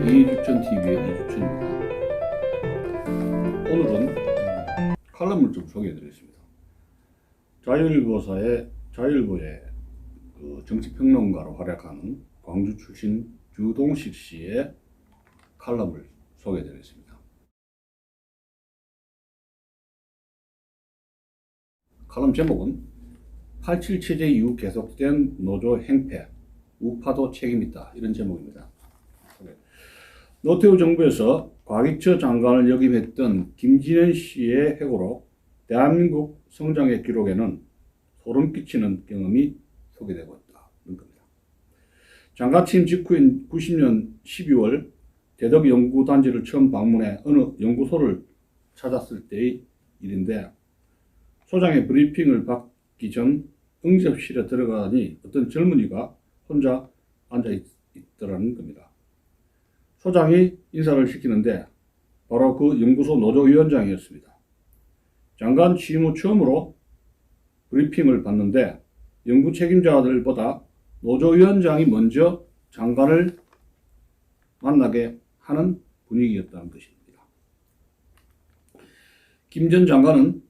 이주천TV의 이주천입니다. 오늘은 칼럼을 좀 소개해드리겠습니다. 자유일보의 정치평론가로 활약하는 광주 출신 주동식 씨의 칼럼을 소개해드리겠습니다. 칼럼 제목은 87 체제 이후 계속된 노조 행패, 우파도 책임있다, 이런 제목입니다. 노태우 정부에서 과기처 장관을 역임했던 김진현 씨의 회고록 대한민국 성장의 기록에는 소름 끼치는 경험이 소개되고 있다는 겁니다. 장관 취임 직후인 90년 12월 대덕연구단지를 처음 방문해 어느 연구소를 찾았을 때의 일인데, 소장의 브리핑을 받기 전 응접실에 들어가니 어떤 젊은이가 혼자 앉아 있더라는 겁니다. 소장이 인사를 시키는데 바로 그 연구소 노조위원장이었습니다. 장관 취임 후 처음으로 브리핑을 받는데 연구 책임자들보다 노조위원장이 먼저 장관을 만나게 하는 분위기였다는 것입니다. 김 전 장관은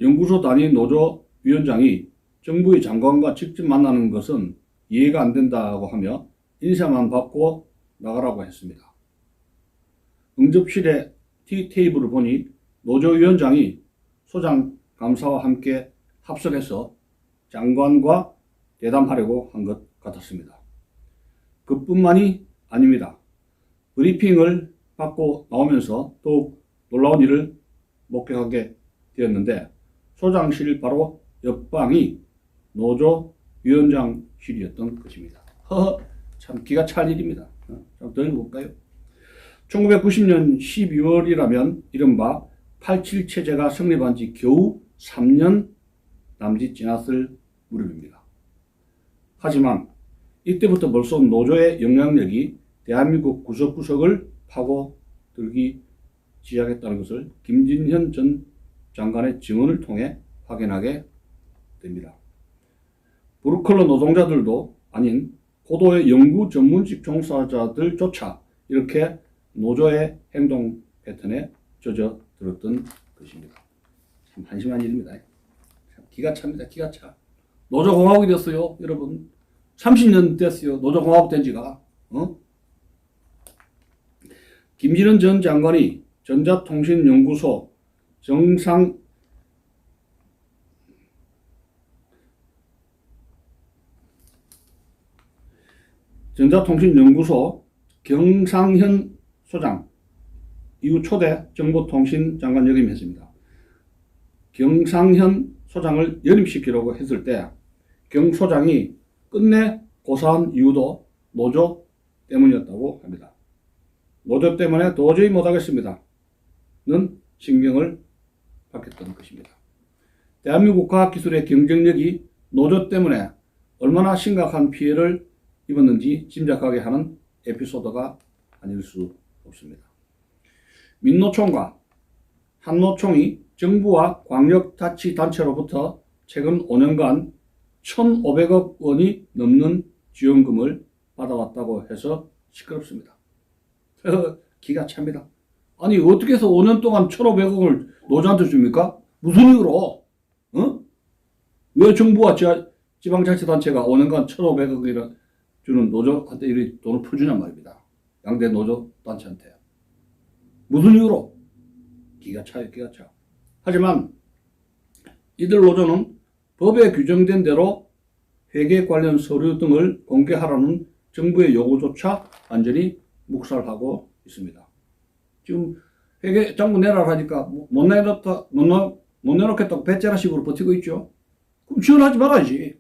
연구소 단위 노조위원장이 정부의 장관과 직접 만나는 것은 이해가 안 된다고 하며 인사만 받고 나가라고 했습니다. 응접실의 티테이블을 보니 노조위원장이 소장 감사와 함께 합석해서 장관과 대담하려고 한 것 같았습니다. 그뿐만이 아닙니다. 브리핑을 받고 나오면서 더욱 놀라운 일을 목격하게 되었는데, 소장실 바로 옆방이 노조위원장실이었던 것입니다. 참 기가 찰 일입니다. 좀 더 읽어볼까요? 1990년 12월이라면 이른바 87 체제가 성립한 지 겨우 3년 남짓 지났을 무렵입니다. 하지만 이때부터 벌써 노조의 영향력이 대한민국 구석구석을 파고들기 시작했다는 것을 김진현 전 장관의 증언을 통해 확인하게 됩니다. 블루컬러 노동자들도 아닌 고도의 연구 전문직 종사자들조차 이렇게 노조의 행동 패턴에 젖어들었던 것입니다. 참 한심한 일입니다. 참 기가 찹니다. 기가 차. 노조공화국이 됐어요, 여러분. 30년 됐어요, 노조공화국 된 지가. 김진현 전 장관이 전자통신연구소 전자통신연구소 경상현 소장 이후 초대 정보통신 장관 역임했습니다. 경상현 소장을 연임시키려고 했을 때 경 소장이 끝내 고사한 이유도 노조 때문이었다고 합니다. 노조 때문에 도저히 못하겠습니다 는 신경을 받겠다는 것입니다. 대한민국 과학기술의 경쟁력이 노조 때문에 얼마나 심각한 피해를 입었는지 짐작하게 하는 에피소드가 아닐 수 없습니다. 민노총과 한노총이 정부와 광역자치단체로부터 최근 5년간 1,500억 원이 넘는 지원금을 받아왔다고 해서 시끄럽습니다. 기가 찹니다. 아니 어떻게 해서 5년 동안 1,500억을 노조한테 줍니까? 무슨 이유로? 왜 정부와 지방자치단체가 5년간 1,500억이나 주는 노조한테 이렇게 돈을 퍼주냔 말입니다. 양대 노조 단체한테. 무슨 이유로? 기가 차요, 기가 차. 하지만 이들 노조는 법에 규정된 대로 회계 관련 서류 등을 공개하라는 정부의 요구조차 완전히 묵살하고 있습니다. 지금 회계 장부 내라고 하니까 못 내놓겠다고 배째라식으로 버티고 있죠. 그럼 지원하지 말아야지.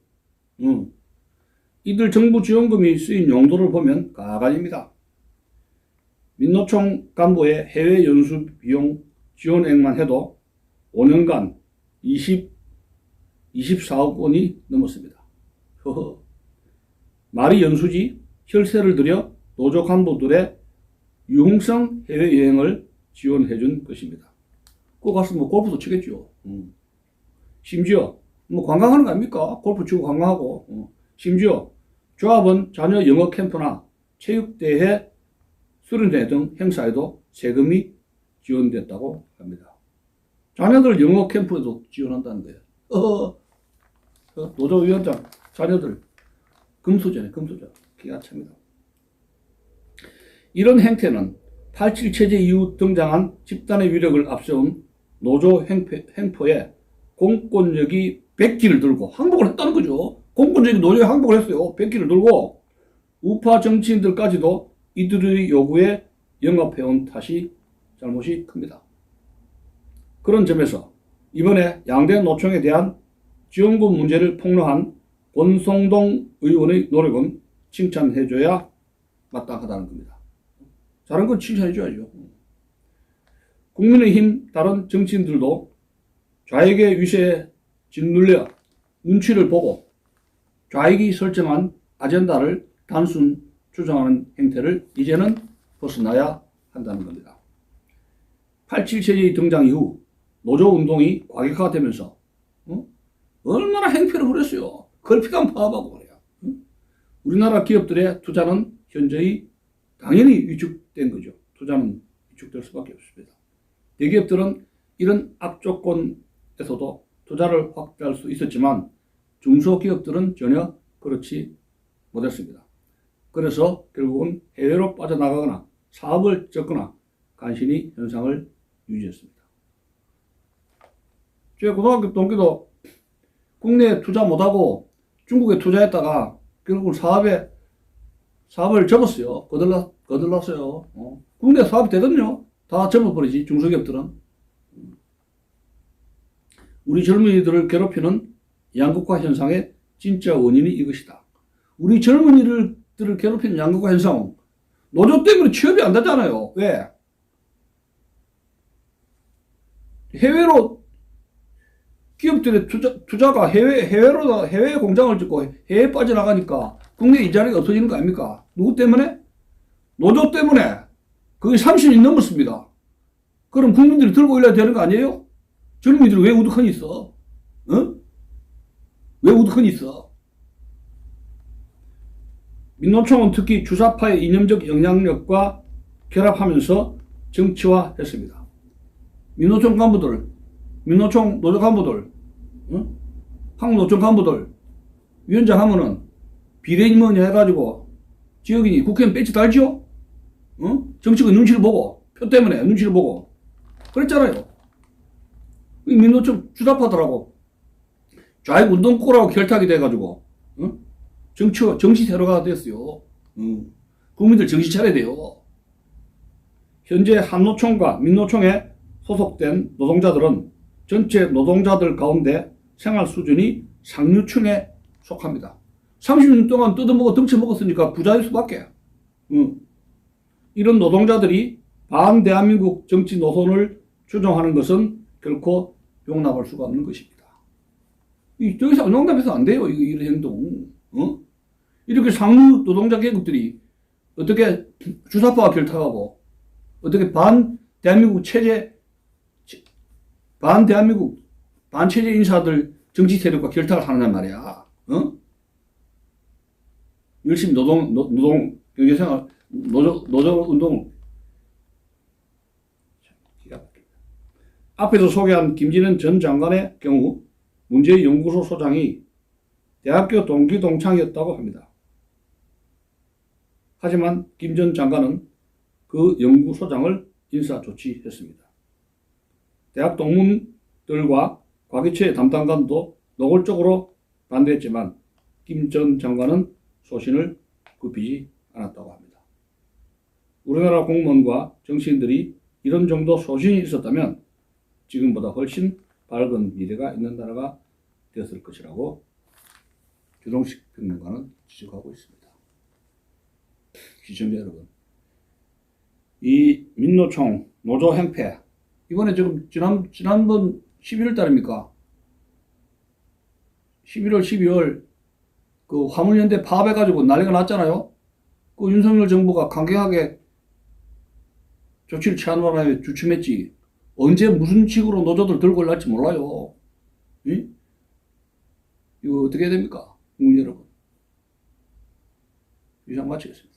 이들 정부 지원금이 쓰인 용도를 보면 가관입니다. 민노총 간부의 해외 연수 비용 지원액만 해도 5년간 24억 원이 넘었습니다. 말이 연수지 혈세를 들여 노조 간부들의 유흥성 해외여행을 지원해 준 것입니다. 그거 가서 뭐 골프도 치겠죠. 심지어 뭐 관광하는 거 아닙니까? 골프 치고 관광하고. 심지어 조합은 자녀 영어 캠프나 체육대회 수련회 등 행사에도 세금이 지원됐다고 합니다. 자녀들 영어 캠프에도 지원한다는 거예요. 노조위원장 자녀들 금수저네, 금수저. 기가 찹니다. 이런 행태는 87 체제 이후 등장한 집단의 위력을 앞세운 노조 행포에 공권력이 백기를 들고 항복을 했다는 거죠. 공권력이 노조에 항복을 했어요. 백기를 들고 우파 정치인들까지도 이들의 요구에 영합해온 탓이 잘못이 큽니다. 그런 점에서 이번에 양대 노총에 대한 지원금 문제를 폭로한 권성동 의원의 노력은 칭찬해줘야 마땅하다는 겁니다. 잘한 건 칭찬해줘야죠. 국민의힘 다른 정치인들도 좌익의 위세에 짓눌려 눈치를 보고 좌익이 설정한 아젠다를 단순 주장하는 행태를 이제는 벗어나야 한다는 겁니다. 87 체제의 등장 이후 노조운동이 과격화되면서 얼마나 행패를 부렸어요. 걸핏감 파업하고 그래요. 우리나라 기업들의 투자는 현저히 당연히 위축된 거죠. 투자는 위축될 수밖에 없습니다. 대기업들은 이런 악조건에서도 투자를 확대할 수 있었지만 중소기업들은 전혀 그렇지 못했습니다. 그래서 결국은 해외로 빠져나가거나 사업을 접거나 간신히 현상을 유지했습니다. 제 고등학교 동기도 국내에 투자 못하고 중국에 투자했다가 결국은 사업을 접었어요. 거들났어요. 국내 사업이 되거든요. 다 접어버리지, 중소기업들은. 우리 젊은이들을 괴롭히는 양극화 현상의 진짜 원인이 이것이다. 우리 젊은이들을 괴롭히는 양극화 현상, 노조 때문에 취업이 안 되잖아요. 왜? 해외로 기업들의 투자가 해외 공장을 짓고 해외에 빠져나가니까 국내 일자리가 없어지는 거 아닙니까? 누구 때문에? 노조 때문에. 그게 30년이 넘었습니다. 그럼 국민들이 들고 일해야 되는 거 아니에요? 젊은이들이 왜 우두커니 있어? 왜 우두커니 있어? 민노총은 특히 주사파의 이념적 영향력과 결합하면서 정치화했습니다. 민노총 간부들, 민노총 노조 간부들, 한국노총 간부들, 위원장 하면은 비례인 뭐냐 해가지고 지역인이 국회의원 배치 달죠? 정치가 눈치를 보고, 표 때문에 눈치를 보고. 그랬잖아요. 민노총 주사파들하고 좌익 운동권하고 결탁이 돼가지고, 정치 테러가 됐어요. 국민들 정신 차려야 돼요. 현재 한노총과 민노총에 소속된 노동자들은 전체 노동자들 가운데 생활 수준이 상류층에 속합니다. 30년 동안 뜯어먹어 덩쳐먹었으니까 부자일 수밖에. 이런 노동자들이 반대한민국 정치 노선을 추종하는 것은 결코 용납할 수가 없는 것입니다. 더 이상 용납해서 안 돼요. 이런 행동. 이렇게 상류 노동자 계급들이 어떻게 주사파와 결탁하고 어떻게 반대한민국 반체제 인사들 정치 세력과 결탁을 하느냐 말이야. 열심히 노동 경제생활 노조 운동을. 앞에서 소개한 김진현 전 장관의 경우 문제연구소 소장이 대학교 동기 동창이었다고 합니다. 하지만 김 전 장관은 그 연구소장을 인사 조치했습니다. 대학 동문들과 과기처의 담당관도 노골적으로 반대했지만 김 전 장관은 소신을 굽히지 않았다고 합니다. 우리나라 공무원과 정치인들이 이런 정도 소신이 있었다면 지금보다 훨씬 밝은 미래가 있는 나라가 되었을 것이라고 주동식 평론가는 지적하고 있습니다. 시청자 여러분, 이 민노총 노조 행패, 이번에 지금 지난번 11월 달입니까? 11월, 12월 그 화물연대 파업해가지고 난리가 났잖아요. 그 윤석열 정부가 강경하게 조치를 취하는 바람에 주춤했지. 언제 무슨 식으로 노조들 들고 올랄지 몰라요. 이? 이거 어떻게 해야 됩니까? 국민 여러분. 이상 마치겠습니다.